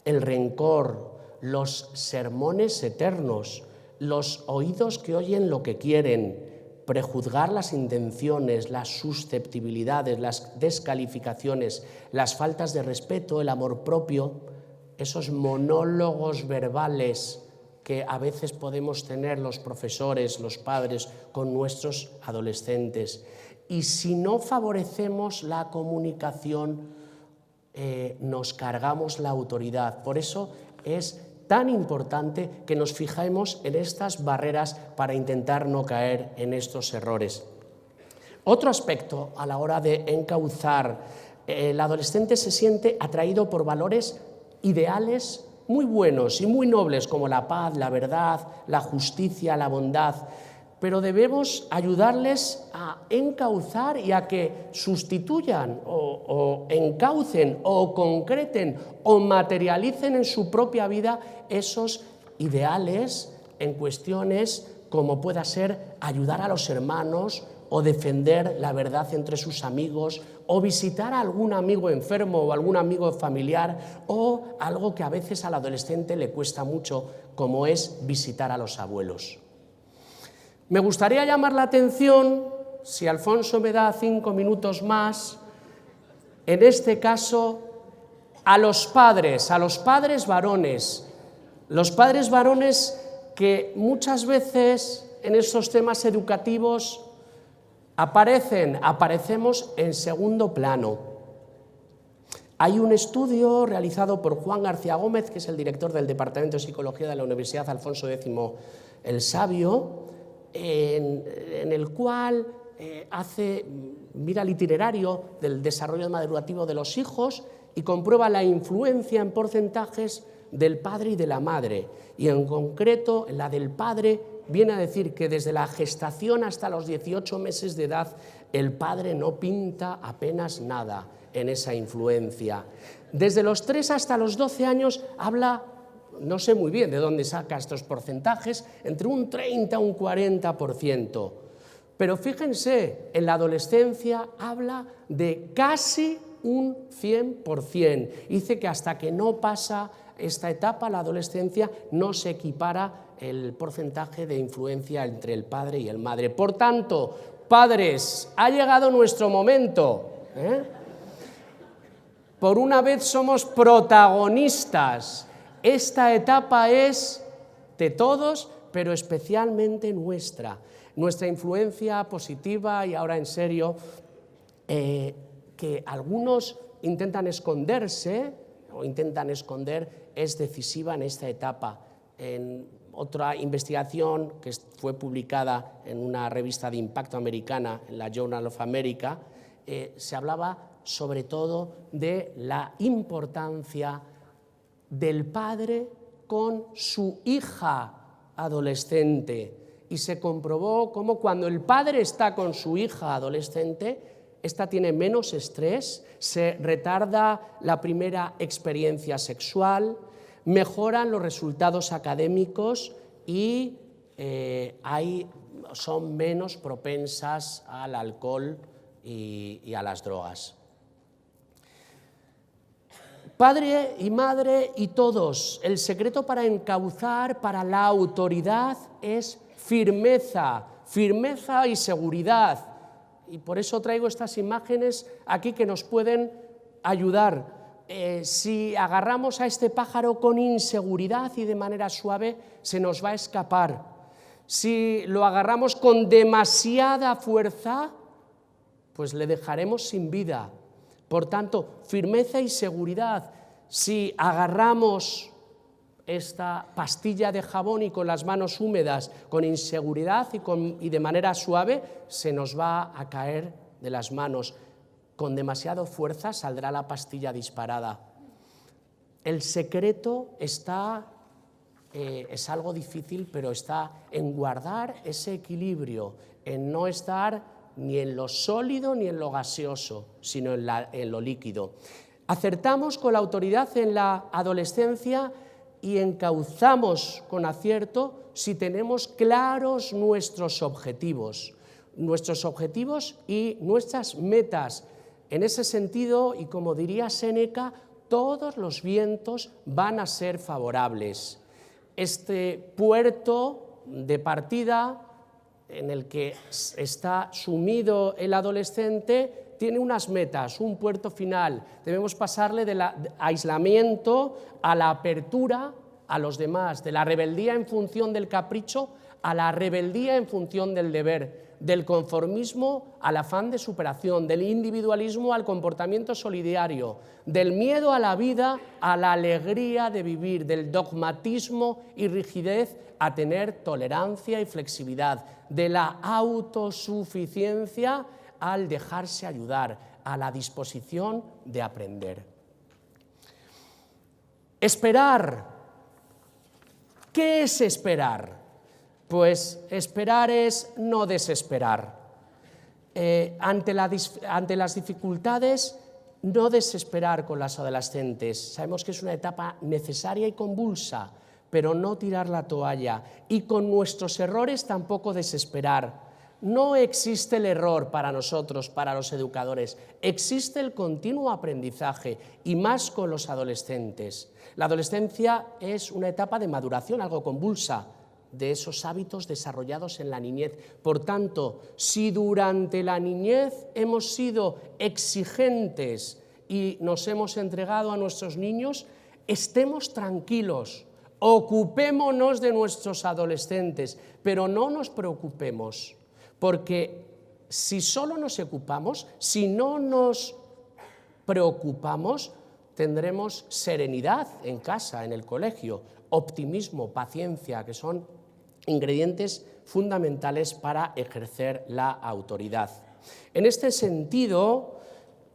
el rencor, los sermones eternos, los oídos que oyen lo que quieren, prejuzgar las intenciones, las susceptibilidades, las descalificaciones, las faltas de respeto, el amor propio, esos monólogos verbales que a veces podemos tener los profesores, los padres, con nuestros adolescentes. Y si no favorecemos la comunicación, nos cargamos la autoridad. Por eso es tan importante que nos fijemos en estas barreras para intentar no caer en estos errores. Otro aspecto a la hora de encauzar, el adolescente se siente atraído por valores ideales muy buenos y muy nobles como la paz, la verdad, la justicia, la bondad, pero debemos ayudarles a encauzar y a que sustituyan o encaucen o concreten o materialicen en su propia vida esos ideales en cuestiones como pueda ser ayudar a los hermanos o defender la verdad entre sus amigos o visitar a algún amigo enfermo o algún amigo familiar o algo que a veces al adolescente le cuesta mucho, como es visitar a los abuelos. Me gustaría llamar la atención, si Alfonso me da 5 minutos más, en este caso, a los padres varones. Los padres varones que muchas veces en estos temas educativos aparecemos en segundo plano. Hay un estudio realizado por Juan García Gómez, que es el director del Departamento de Psicología de la Universidad Alfonso X el Sabio, en el cual mira el itinerario del desarrollo madurativo de los hijos y comprueba la influencia en porcentajes del padre y de la madre. Y en concreto, la del padre viene a decir que desde la gestación hasta los 18 meses de edad, el padre no pinta apenas nada en esa influencia. Desde los 3 hasta los 12 años habla, no sé muy bien de dónde saca estos porcentajes, entre un 30 a un 40%. Pero fíjense, en la adolescencia habla de casi un 100%. Dice que hasta que no pasa esta etapa, la adolescencia, no se equipara el porcentaje de influencia entre el padre y el madre. Por tanto, padres, ha llegado nuestro momento. Por una vez somos protagonistas. Esta etapa es de todos, pero especialmente nuestra. Nuestra influencia positiva, y ahora en serio, que algunos intentan esconderse o intentan esconder, es decisiva en esta etapa. En otra investigación que fue publicada en una revista de impacto americana, en la Journal of America, se hablaba sobre todo de la importancia del padre con su hija adolescente. Y se comprobó cómo cuando el padre está con su hija adolescente, esta tiene menos estrés, se retarda la primera experiencia sexual, mejoran los resultados académicos y son menos propensas al alcohol y a las drogas. Padre y madre y todos, el secreto para encauzar para la autoridad es firmeza, firmeza y seguridad. Y por eso traigo estas imágenes aquí que nos pueden ayudar. Si agarramos a este pájaro con inseguridad y de manera suave, se nos va a escapar. Si lo agarramos con demasiada fuerza, pues le dejaremos sin vida. Por tanto, firmeza y seguridad. Si agarramos esta pastilla de jabón y con las manos húmedas, con inseguridad y de manera suave, se nos va a caer de las manos. Con demasiada fuerza saldrá la pastilla disparada. El secreto está, es algo difícil, pero está en guardar ese equilibrio, en no estar ni en lo sólido ni en lo gaseoso, sino en lo líquido. Acertamos con la autoridad en la adolescencia y encauzamos con acierto si tenemos claros nuestros objetivos y nuestras metas. En ese sentido, y como diría Séneca, todos los vientos van a ser favorables. Este puerto de partida en el que está sumido el adolescente tiene unas metas, un puerto final. Debemos pasarle del aislamiento a la apertura a los demás, de la rebeldía en función del capricho a la rebeldía en función del deber, del conformismo al afán de superación, del individualismo al comportamiento solidario, del miedo a la vida a la alegría de vivir, del dogmatismo y rigidez a tener tolerancia y flexibilidad, de la autosuficiencia al dejarse ayudar, a la disposición de aprender. Esperar. ¿Qué es esperar? Pues esperar es no desesperar. Ante las dificultades, no desesperar con las adolescentes. Sabemos que es una etapa necesaria y convulsa, pero no tirar la toalla. Y con nuestros errores tampoco desesperar. No existe el error para nosotros, para los educadores. Existe el continuo aprendizaje, y más con los adolescentes. La adolescencia es una etapa de maduración, algo convulsa, de esos hábitos desarrollados en la niñez. Por tanto, si durante la niñez hemos sido exigentes y nos hemos entregado a nuestros niños, estemos tranquilos, ocupémonos de nuestros adolescentes, pero no nos preocupemos, porque si solo nos ocupamos, si no nos preocupamos, tendremos serenidad en casa, en el colegio, optimismo, paciencia, que son ingredientes fundamentales para ejercer la autoridad. En este sentido,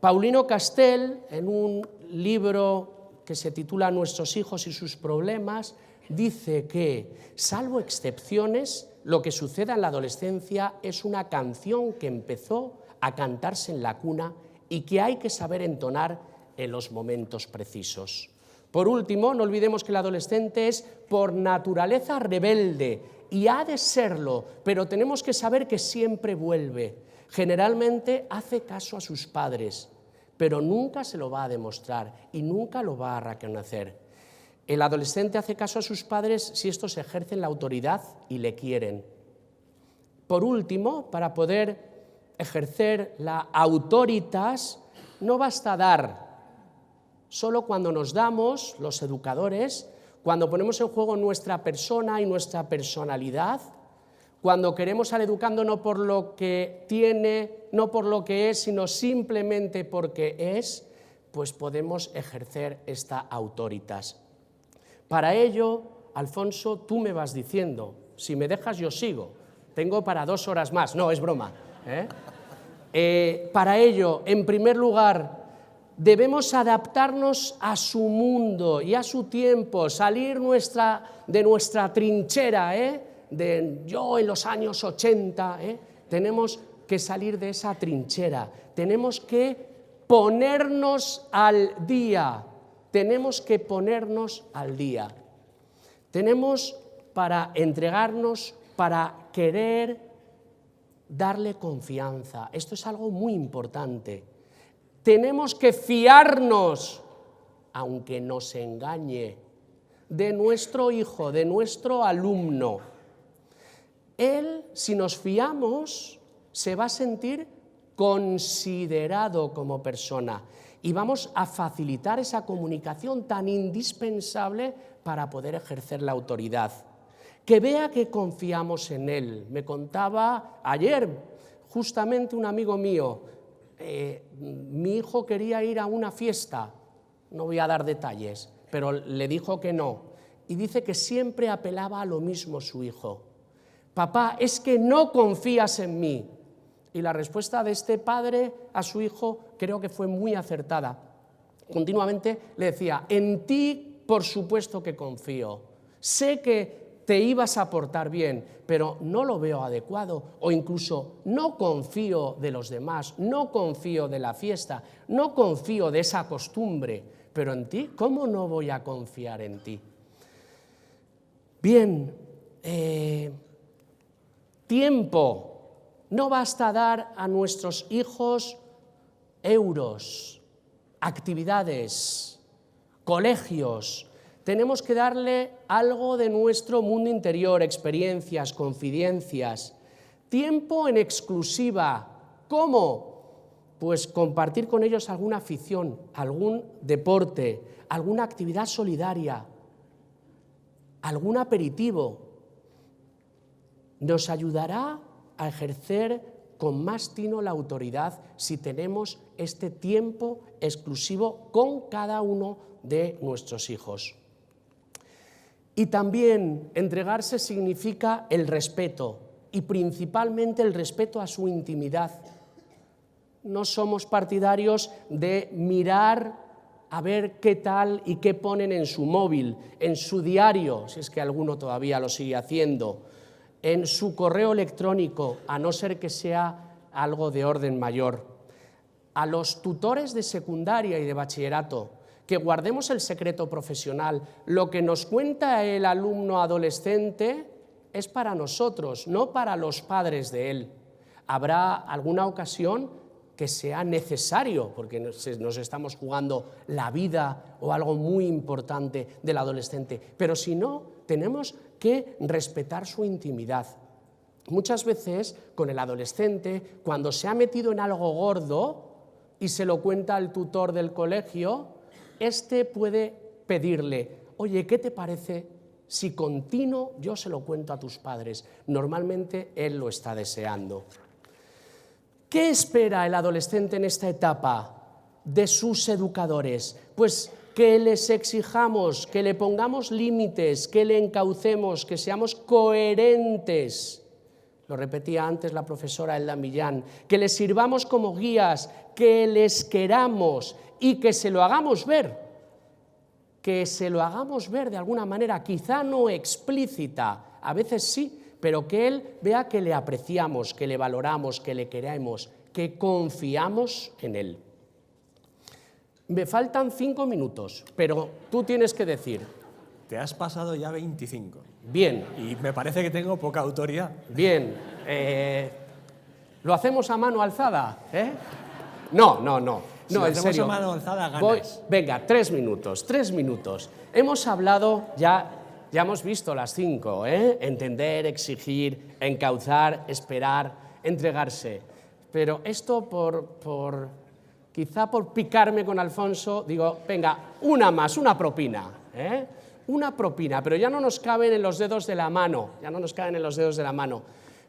Paulino Castell, en un libro que se titula Nuestros hijos y sus problemas, dice que, salvo excepciones, lo que suceda en la adolescencia es una canción que empezó a cantarse en la cuna y que hay que saber entonar en los momentos precisos. Por último, no olvidemos que el adolescente es por naturaleza rebelde y ha de serlo, pero tenemos que saber que siempre vuelve. Generalmente hace caso a sus padres, pero nunca se lo va a demostrar y nunca lo va a reconocer. El adolescente hace caso a sus padres si estos ejercen la autoridad y le quieren. Por último, para poder ejercer la autoritas, no basta dar. Solo cuando nos damos, los educadores, cuando ponemos en juego nuestra persona y nuestra personalidad, cuando queremos al educando no por lo que tiene, no por lo que es, sino simplemente porque es, pues podemos ejercer esta autoritas. Para ello, Alfonso, tú me vas diciendo, si me dejas yo sigo, tengo para 2 horas más, no, es broma, Para ello, en primer lugar, debemos adaptarnos a su mundo y a su tiempo, salir de nuestra trinchera, de yo en los años 80, tenemos que salir de esa trinchera, tenemos que ponernos al día, tenemos para entregarnos, para querer darle confianza. Esto es algo muy importante. Tenemos que fiarnos, aunque nos engañe, de nuestro hijo, de nuestro alumno. Él, si nos fiamos, se va a sentir considerado como persona y vamos a facilitar esa comunicación tan indispensable para poder ejercer la autoridad. Que vea que confiamos en él. Me contaba ayer justamente un amigo mío, mi hijo quería ir a una fiesta, no voy a dar detalles, pero le dijo que no. Y dice que siempre apelaba a lo mismo su hijo. Papá, es que no confías en mí. Y la respuesta de este padre a su hijo creo que fue muy acertada. Continuamente le decía, en ti por supuesto que confío, sé que te ibas a portar bien, pero no lo veo adecuado, o incluso no confío de los demás, no confío de la fiesta, no confío de esa costumbre, pero en ti, ¿cómo no voy a confiar en ti? Bien, tiempo. No basta dar a nuestros hijos euros, actividades, colegios. Tenemos que darle algo de nuestro mundo interior, experiencias, confidencias, tiempo en exclusiva. ¿Cómo? Pues compartir con ellos alguna afición, algún deporte, alguna actividad solidaria, algún aperitivo. Nos ayudará a ejercer con más tino la autoridad si tenemos este tiempo exclusivo con cada uno de nuestros hijos. Y también entregarse significa el respeto, y principalmente el respeto a su intimidad. No somos partidarios de mirar a ver qué tal y qué ponen en su móvil, en su diario, si es que alguno todavía lo sigue haciendo, en su correo electrónico, a no ser que sea algo de orden mayor. A los tutores de secundaria y de bachillerato, que guardemos el secreto profesional. Lo que nos cuenta el alumno adolescente es para nosotros, no para los padres de él. Habrá alguna ocasión que sea necesario, porque nos estamos jugando la vida o algo muy importante del adolescente, pero si no, tenemos que respetar su intimidad. Muchas veces con el adolescente, cuando se ha metido en algo gordo y se lo cuenta al tutor del colegio, este puede pedirle, oye, ¿qué te parece si continuo yo se lo cuento a tus padres? Normalmente él lo está deseando. ¿Qué espera el adolescente en esta etapa de sus educadores? Pues que les exijamos, que le pongamos límites, que le encaucemos, que seamos coherentes. Lo repetía antes la profesora Elda Millán, que les sirvamos como guías, que les queramos y que se lo hagamos ver. Que se lo hagamos ver de alguna manera, quizá no explícita, a veces sí, pero que él vea que le apreciamos, que le valoramos, que le queremos, que confiamos en él. Me faltan 5 minutos, pero tú tienes que decir. Te has pasado ya 25. Bien. Y me parece que tengo poca autoridad. Bien. ¿Lo hacemos a mano alzada? No, Si en hacemos serio. a mano alzada, ganas. Venga, 3 minutos. Hemos hablado, ya hemos visto las 5, entender, exigir, encauzar, esperar, entregarse. Pero esto quizá por picarme con Alfonso, digo, venga, una más, una propina, una propina, pero ya no nos caben en los dedos de la mano,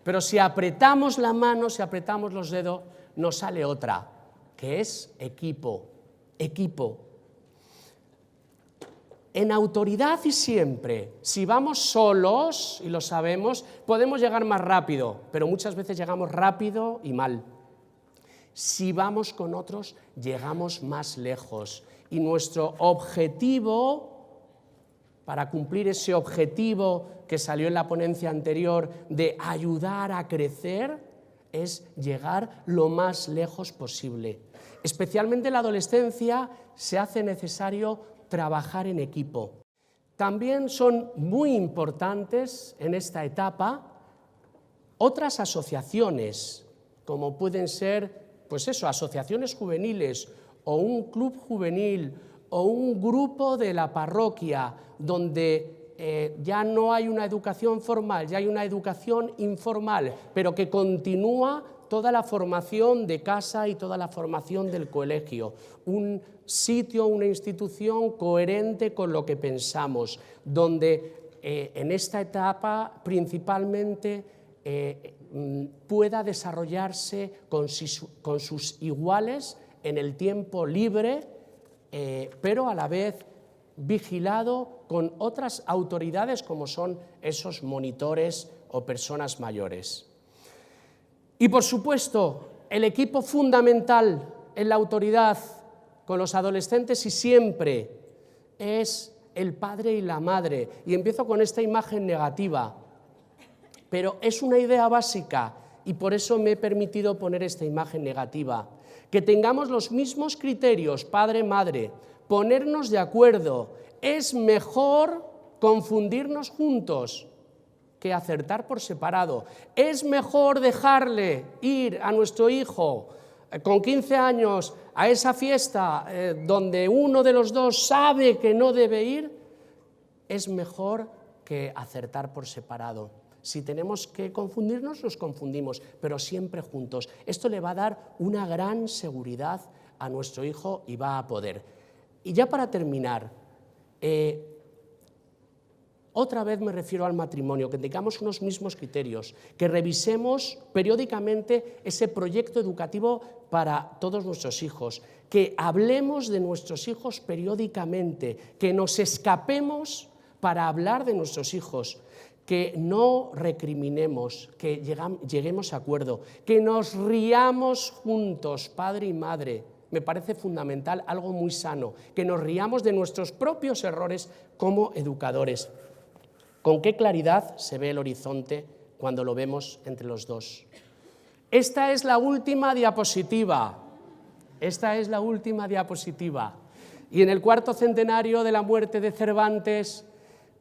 Pero si apretamos la mano, si apretamos los dedos, nos sale otra, que es equipo. En autoridad y siempre, si vamos solos, y lo sabemos, podemos llegar más rápido, pero muchas veces llegamos rápido y mal. Si vamos con otros, llegamos más lejos. Y nuestro objetivo, para cumplir ese objetivo que salió en la ponencia anterior de ayudar a crecer, es llegar lo más lejos posible. Especialmente en la adolescencia se hace necesario trabajar en equipo. También son muy importantes en esta etapa otras asociaciones, como pueden ser, pues eso, asociaciones juveniles o un club juvenil o un grupo de la parroquia donde ya no hay una educación formal, ya hay una educación informal, pero que continúa toda la formación de casa y toda la formación del colegio. Un sitio, una institución coherente con lo que pensamos, donde en esta etapa principalmente pueda desarrollarse con sus iguales en el tiempo libre, pero a la vez vigilado con otras autoridades como son esos monitores o personas mayores. Y por supuesto, el equipo fundamental en la autoridad con los adolescentes y siempre es el padre y la madre. Y empiezo con esta imagen negativa, pero es una idea básica y por eso me he permitido poner esta imagen negativa. Que tengamos los mismos criterios, padre-madre, ponernos de acuerdo. Es mejor confundirnos juntos que acertar por separado. Es mejor dejarle ir a nuestro hijo con 15 años a esa fiesta donde uno de los dos sabe que no debe ir. Es mejor que acertar por separado. Si tenemos que confundirnos, nos confundimos, pero siempre juntos. Esto le va a dar una gran seguridad a nuestro hijo y va a poder. Y ya para terminar, otra vez me refiero al matrimonio, que tengamos unos mismos criterios, que revisemos periódicamente ese proyecto educativo para todos nuestros hijos, que hablemos de nuestros hijos periódicamente, que nos escapemos para hablar de nuestros hijos, que no recriminemos, que lleguemos a acuerdo, que nos riamos juntos, padre y madre. Me parece fundamental, algo muy sano, que nos riamos de nuestros propios errores como educadores. ¿Con qué claridad se ve el horizonte cuando lo vemos entre los dos? Esta es la última diapositiva. Esta es la última diapositiva. Y en el 4º centenario de la muerte de Cervantes,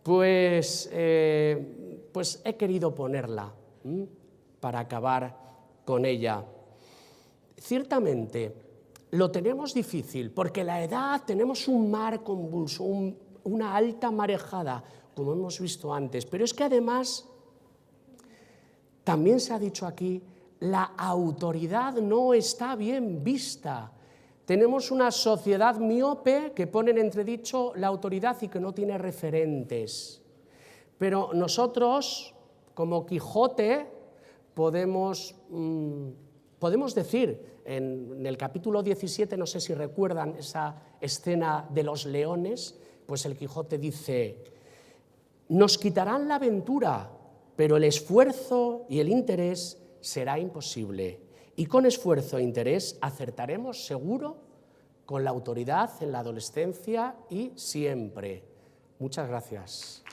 pues he querido ponerla para acabar con ella. Ciertamente, lo tenemos difícil, porque la edad tenemos un mar convulso, una alta marejada, como hemos visto antes, pero es que además, también se ha dicho aquí, la autoridad no está bien vista. Tenemos una sociedad miope que pone en entredicho la autoridad y que no tiene referentes. Pero nosotros, como Quijote, podemos decir, en el capítulo 17, no sé si recuerdan esa escena de los leones, pues el Quijote dice: nos quitarán la aventura, pero el esfuerzo y el interés será imposible. Y con esfuerzo e interés acertaremos seguro con la autoridad en la adolescencia y siempre. Muchas gracias.